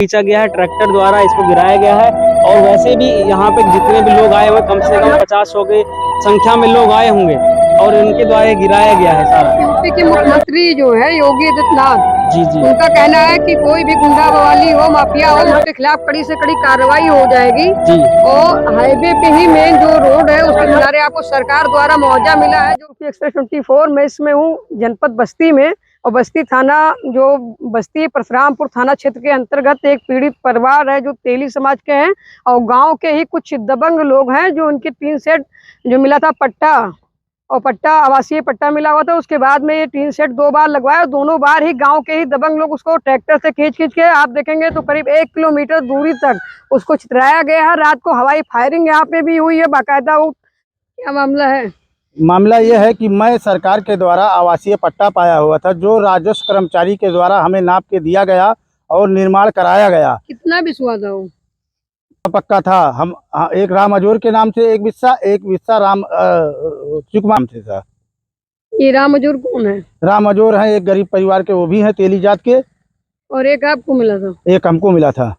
खींचा गया है, ट्रैक्टर द्वारा इसको गिराया गया है। और वैसे भी यहाँ पे जितने भी लोग आए हुए कम से कम 50-100 के संख्या में लोग आए होंगे और इनके द्वारा ये गिराया गया है सारा। यूपी के मुख्यमंत्री जो है योगी आदित्यनाथ, जी जी उनका कहना है कि कोई भी गुंडा बवाली हो, माफिया हो, उसके खिलाफ कड़ी से कड़ी कार्रवाई हो जाएगी। जी और हाईवे पे ही मेन जो रोड है उसके किनारे आपको सरकार द्वारा मुआवजा मिला है, जो कि एक्सप्रेस 24 मैं इसमें हूँ जनपद बस्ती में। और बस्ती थाना जो बस्ती परशुरामपुर थाना क्षेत्र के अंतर्गत एक पीड़ित परिवार है जो तेली समाज के हैं। और गांव के ही कुछ दबंग लोग हैं जो उनके 3 सेट जो मिला था पट्टा, और पट्टा आवासीय पट्टा मिला हुआ था। उसके बाद में ये 3 सेट 2 बार लगवाया, दोनों बार ही गांव के ही दबंग लोग उसको ट्रैक्टर से खींच के आप देखेंगे तो करीब 1 किलोमीटर दूरी तक उसको छितराया गया है। रात को हवाई फायरिंग यहाँ पे भी हुई है बाकायदा। क्या मामला है? मामला यह है कि मैं सरकार के द्वारा आवासीय पट्टा पाया हुआ था, जो राजस्व कर्मचारी के द्वारा हमें नाप के दिया गया और निर्माण कराया गया। कितना बिस्वा था वो? पक्का था। हम एक राम अजोर के नाम से एक विस्सा राम चुक नाम से था। ये राम अजूर कौन है? राम अजोर है, एक गरीब परिवार के, वो भी हैं तेली जात के। और एक आपको मिला था? एक हमको मिला था।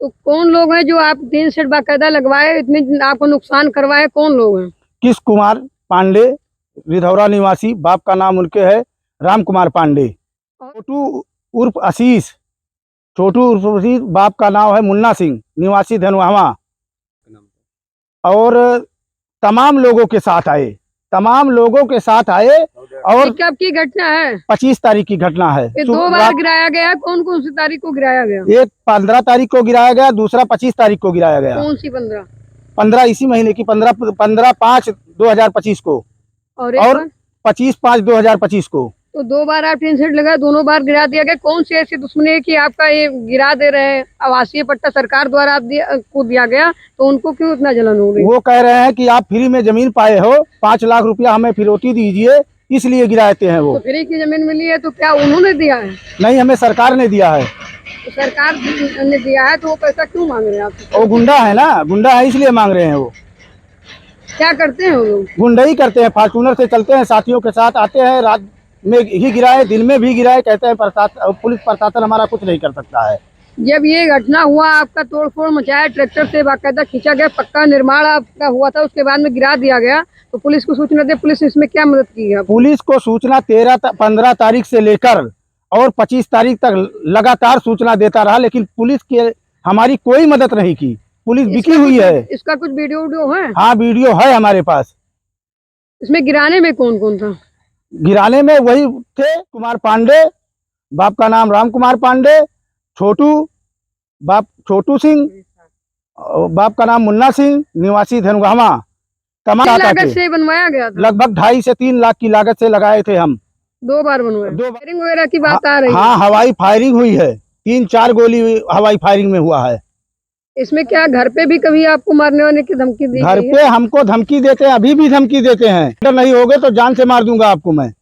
तो कौन लोग हैं जो आप 3 सेट बाकायदा लगवाए, इतनी आपको नुकसान करवाए? कौन लोग हैं? किस कुमार पांडे, रिधौरा निवासी, बाप का नाम उनके है राम कुमार पांडे। छोटू उर्फ आशीष, बाप का नाम है मुन्ना सिंह, निवासी धनवावा। और तमाम लोगों के साथ आए और कब की घटना है? 25 तारीख की घटना है। ये 2 बार गिराया गया है। कौन कौन सी तारीख को गिराया गया? एक 15 तारीख को गिराया गया, दूसरा 25 तारीख को गिराया गया। कौन सी 15? 15 इसी महीने की 15/5/2025 को और 25/5/2025 को। तो 2 बार आप 3 सेट लगाए, दोनों बार गिरा दिया गया। कौन सी ऐसी दुश्मनी है कि आपका ये गिरा दे रहे हैं? आवासीय पट्टा सरकार द्वारा आप को दिया गया, तो उनको क्यों इतना जलन हो रही? वो कह रहे हैं कि आप फ्री में जमीन पाए हो, 5 लाख रुपया हमें फिरौती दीजिए, इसलिए गिराते हैं। वो तो फ्री की जमीन मिली है तो क्या उन्होंने दिया है? नहीं, हमें सरकार ने दिया है। तो सरकार ने दिया है तो वो पैसा क्यों मांग रहे हैं आपसे? वो गुंडा है ना, गुंडा है इसलिए मांग रहे हैं। वो क्या करते हैं वो लोग? गुंडा ही करते हैं, फॉर्चूनर से चलते हैं, साथियों के साथ आते हैं, रात में ही गिराए, दिन में भी गिराए। कहते हैं पुलिस प्रशासन हमारा कुछ नहीं कर सकता है। जब ये घटना हुआ, आपका तोड़फोड़ मचाया, ट्रैक्टर से बाकायदा खींचा गया, पक्का निर्माण आपका हुआ था, उसके बाद में गिरा दिया गया, तो पुलिस को सूचना दे, पुलिस ने इसमें क्या मदद की है? पुलिस को सूचना 15 तारीख से लेकर और 25 तारीख तक लगातार सूचना देता रहा, लेकिन पुलिस की हमारी कोई मदद नहीं की। पुलिस बिकी हुई है। इसका कुछ वीडियो है? हाँ, वीडियो है हमारे पास। इसमें गिराने में कौन कौन था? गिराने में वही थे कुमार पांडे, बाप का नाम राम कुमार पांडे, छोटू सिंह, बाप का नाम मुन्ना सिंह, निवासी धनगामा। तमाम लागत से बनवाया गया था? लगभग 2.5 से 3 लाख की लागत से लगाए थे हम। 2 बार बनवाया? 2 फायरिंग वगैरह की बात आ रही है? हाँ, हवाई फायरिंग हुई है। 3-4 गोली हवाई फायरिंग में हुआ है। इसमें क्या घर पे भी कभी आपको मारने वाने की धमकी दी? घर पे हमको धमकी देते हैं, अभी भी धमकी देते हैं। अगर नहीं होगे तो जान से मार दूंगा आपको मैं।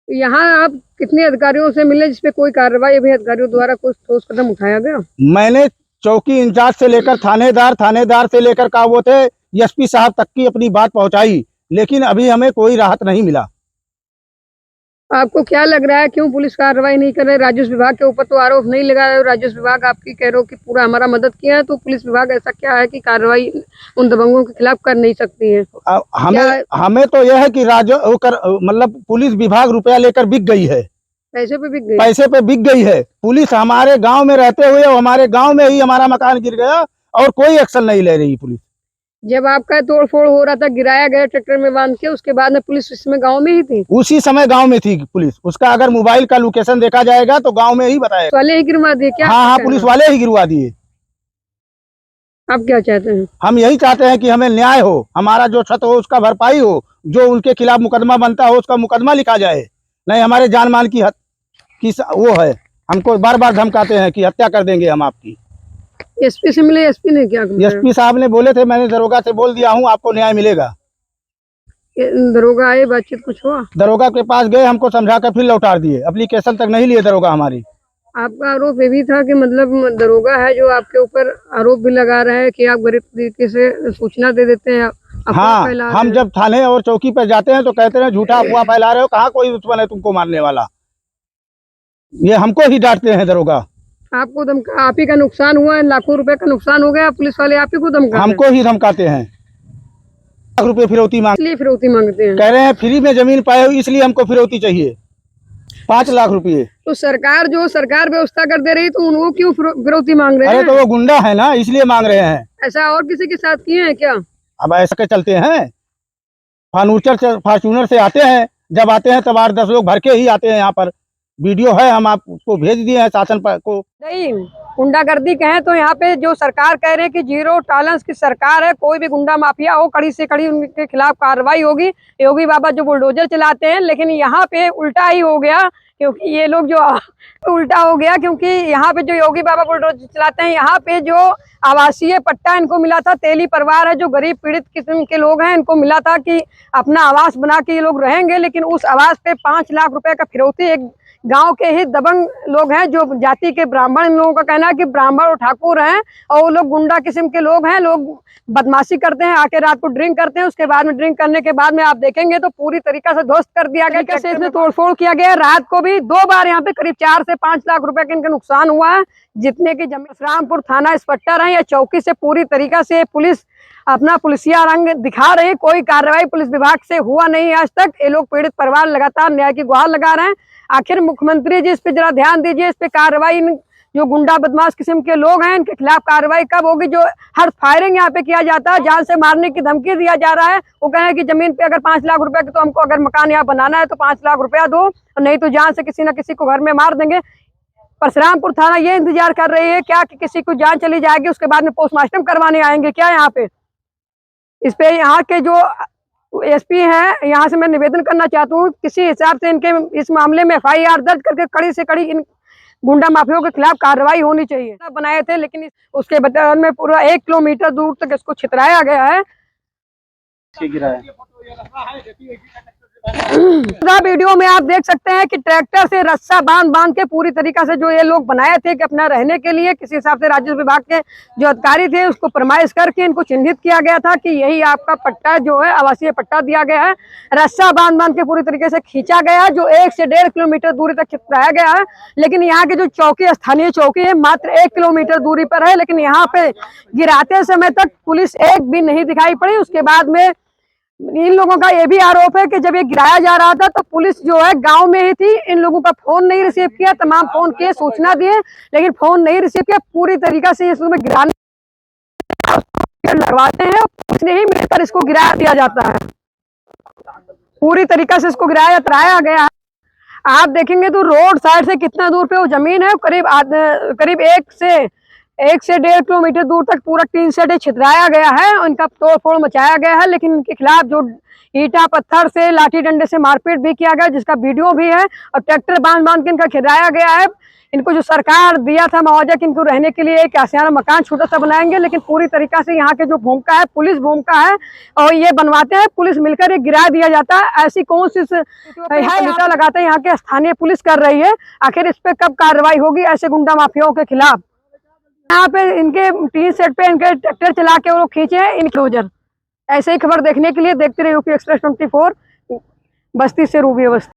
यहाँ आप कितने अधिकारियों से मिले जिसपे कोई कार्रवाई अभी अधिकारियों द्वारा कुछ ठोस कदम उठाया गया? मैंने चौकी इंचार्ज से लेकर थानेदार से लेकर का वो थे एसपी साहब तक की अपनी बात पहुंचाई, लेकिन अभी हमें कोई राहत नहीं मिला। आपको क्या लग रहा है क्यों पुलिस कार्रवाई नहीं कर रही? राजस्व विभाग के ऊपर तो आरोप नहीं लगा रहे हो, राजस्व विभाग आपकी कह रहे हो कि पूरा हमारा मदद किया है, तो पुलिस विभाग ऐसा क्या है कि कार्रवाई उन दबंगों के खिलाफ कर नहीं सकती है? हमें तो यह है कि मतलब पुलिस विभाग रुपया लेकर बिक गई है। पैसे पे बिक गई? पैसे पे बिक गई है। पुलिस हमारे गांव में रहते हुए हमारे गांव में ही हमारा मकान गिर गया और कोई एक्शन नहीं ले रही पुलिस। जब आपका तोड़फोड़ हो रहा था, गिराया गया ट्रैक्टर में बांध के, उसके बाद में पुलिस इसमें गांव में ही थी? उसी समय गांव में थी पुलिस। उसका अगर मोबाइल का लोकेशन देखा जाएगा तो गांव में ही बताएगा। वाले ही गिरवा दिए क्या? हाँ, पुलिस वाले ही गिरवा दिए। आप क्या चाहते हैं? हम यही चाहते हैं कि हमें न्याय हो, हमारा जो क्षत हो उसका भरपाई हो, जो उनके खिलाफ मुकदमा बनता हो उसका मुकदमा लिखा जाए। नहीं, हमारे जान माल की वो है। हमको बार बार धमकाते हैं कि हत्या कर देंगे हम आपकी। एसपी से मिले? एसपी ने क्या कहा? एसपी साहब ने बोले थे, मैंने दरोगा से बोल दिया हूँ, आपको न्याय मिलेगा। दरोगा आए, बातचीत कुछ हुआ? दरोगा के पास गए, हमको समझा कर फिर लौटा दिए। एप्लीकेशन तक नहीं लिए दरोगा हमारी। आपका आरोप ये भी था कि मतलब दरोगा है जो आपके ऊपर आरोप भी लगा रहा है कि आप गरीब तरीके से सूचना दे देते हैं। हाँ, हम जब थाने और चौकी पर जाते हैं तो कहते हैं झूठा अफवाह फैला रहे हो, कहाँ कोई दुश्मन है तुमको मारने वाला। ये हमको ही डांटते हैं दरोगा। आपको धमका, आप ही का नुकसान हुआ है, लाखों रुपए का नुकसान हो गया, पुलिस वाले आप ही को धमका हमको ही धमकाते हैं, लाख रुपए फिरौती मांग, इसलिए फिरौती मांगते हैं। कह रहे हैं फ्री में जमीन पाए हो इसलिए हमको फिरौती चाहिए 5 लाख रुपए। तो सरकार व्यवस्था कर दे रही तो उनको क्यों फिरौती मांग रहे अरे हैं? तो वो गुंडा है ना इसलिए मांग रहे हैं। ऐसा और किसी के साथ किए हैं क्या? अब ऐसा के चलते हैं, फॉर्चूनर से आते हैं, जब आते हैं तब 8-10 लोग भर के ही आते हैं। यहाँ पर वीडियो है, हम आपको भेज दिए हैं शासन पर को। नहीं, गुंडागर्दी कहें तो यहाँ पे जो सरकार कह रहे हैं कि जीरो टॉलरेंस की सरकार है, कोई भी गुंडा माफिया हो कड़ी से कड़ी उनके खिलाफ कार्रवाई होगी। योगी बाबा जो बुलडोजर चलाते हैं, लेकिन यहाँ पे उल्टा ही हो गया, क्योंकि ये लोग जो उल्टा हो गया, क्योंकि यहाँ पे जो योगी बाबा बुलडोजर चलाते हैं, यहाँ पे जो आवासीय पट्टा इनको मिला था, तेली परिवार है जो गरीब पीड़ित किस्म के लोग हैं, इनको मिला था कि अपना आवास बना के ये लोग रहेंगे, लेकिन उस आवास पे 5 लाख रुपए का फिरौती एक गांव के ही दबंग लोग हैं जो जाति के ब्राह्मण, इन लोगों का कहना है कि ब्राह्मण और ठाकुर हैं और वो लोग गुंडा किस्म के लोग हैं, लोग बदमाशी करते हैं, आके रात को ड्रिंक करते हैं, उसके बाद में ड्रिंक करने के बाद में आप देखेंगे तो पूरी तरीका से ध्वस्त कर दिया गया, कैसे इसमें तोड़फोड़ किया गया। रात को भी 2 बार यहाँ पे करीब 4 से 5 लाख रुपए का इनका नुकसान हुआ है। जितने की जमीन रामपुर थाना इंस्पेक्टर है या चौकी से पूरी तरीका से पुलिस अपना पुलिसिया रंग दिखा रही है, कोई कार्रवाई पुलिस विभाग से हुआ नहीं आज तक। ये लोग पीड़ित परिवार लगातार न्याय की गुहार लगा रहे हैं। आखिर मुख्यमंत्री जी इस पे जरा ध्यान दीजिए, इस पे कार्रवाई, जो गुंडा बदमाश किस्म के लोग हैं इनके खिलाफ कार्रवाई कब होगी? जो हर फायरिंग यहाँ पे किया जाता है, जान से मारने की धमकी दिया जा रहा है, वो कह रहे हैं कि जमीन पे अगर 5 लाख रुपए की, तो हमको अगर मकान यहाँ बनाना है तो 5 लाख रुपया दो, नहीं तो जान से किसी न किसी को घर में मार देंगे। परशुरामपुर थाना ये इंतजार कर रही है क्या कि किसी को जान चली जाएगी, उसके बाद में पोस्टमार्टम करवाने आएंगे क्या यहाँ पे? इस पे यहाँ के जो एसपी हैं, यहाँ से मैं निवेदन करना चाहता हूँ, किसी हिसाब से इनके इस मामले में FIR दर्ज करके कड़ी से कड़ी इन गुंडा माफियों के खिलाफ कार्रवाई होनी चाहिए। बनाए थे, लेकिन उसके बदले में पूरा 1 किलोमीटर दूर तक इसको छितराया गया है। वीडियो में आप देख सकते हैं कि ट्रैक्टर से रस्सा बांध के पूरी तरीका से जो ये लोग बनाए थे कि अपना रहने के लिए, किसी हिसाब से राजस्व विभाग के जो अधिकारी थे उसको फरमाइश करके इनको चिन्हित किया गया था कि यही आपका पट्टा जो है आवासीय पट्टा दिया गया है। रस्सा बांध के पूरी तरीके से खींचा गया है, जो 1 से 1.5 किलोमीटर दूरी तक खिंचाया गया है। लेकिन यहाँ की जो चौकी, स्थानीय चौकी है, मात्र 1 किलोमीटर दूरी पर है, लेकिन यहाँ पे गिराते समय तक पुलिस एक भी नहीं दिखाई पड़ी। उसके बाद में इन लोगों का ये भी आरोप है कि जब ये गिराया जा रहा था तो पुलिस जो है गांव में ही थी, इन लोगों का फोन नहीं रिसीव किया, तमाम फोन किए, सूचना दिए, लेकिन फोन नहीं रिसीव किया। पूरी तरीका से इसमें गिराने लगवाते हैं, पुलिस नहीं मिलकर इसको गिराया दिया जाता है। पूरी तरीका से इसको गिराया गया है। आप देखेंगे तो रोड साइड से कितना दूर पे वो जमीन है, करीब 1 से 1.5 किलोमीटर दूर तक पूरा टीन सेट छितराया गया है, उनका तोड़फोड़ मचाया गया है। लेकिन इनके खिलाफ जो ईटा पत्थर से, लाठी डंडे से मारपीट भी किया गया, जिसका वीडियो भी है, और ट्रैक्टर बांध के इनका खिलाया गया है। इनको जो सरकार दिया था मुआवजा कि इनको रहने के लिए एक आसियाना मकान छोटा सा बनाएंगे, लेकिन पूरी तरीका से यहाँ के जो भूमिका है, पुलिस भूमिका है, और ये बनवाते हैं, पुलिस मिलकर ये गिरा दिया जाता है। ऐसी कौन सी यहाँ लगाते हैं, यहाँ के स्थानीय पुलिस कर रही है। आखिर इस पे कब कार्रवाई होगी ऐसे गुंडा माफियाओं के खिलाफ? यहाँ पे इनके टीन सेट पे इनके ट्रैक्टर चला के वो लोग खींचे हैं इनक्लोजर। ऐसे ही खबर देखने के लिए देखते रहिए UP Express 24, बस्ती से रूबी अवस्थी।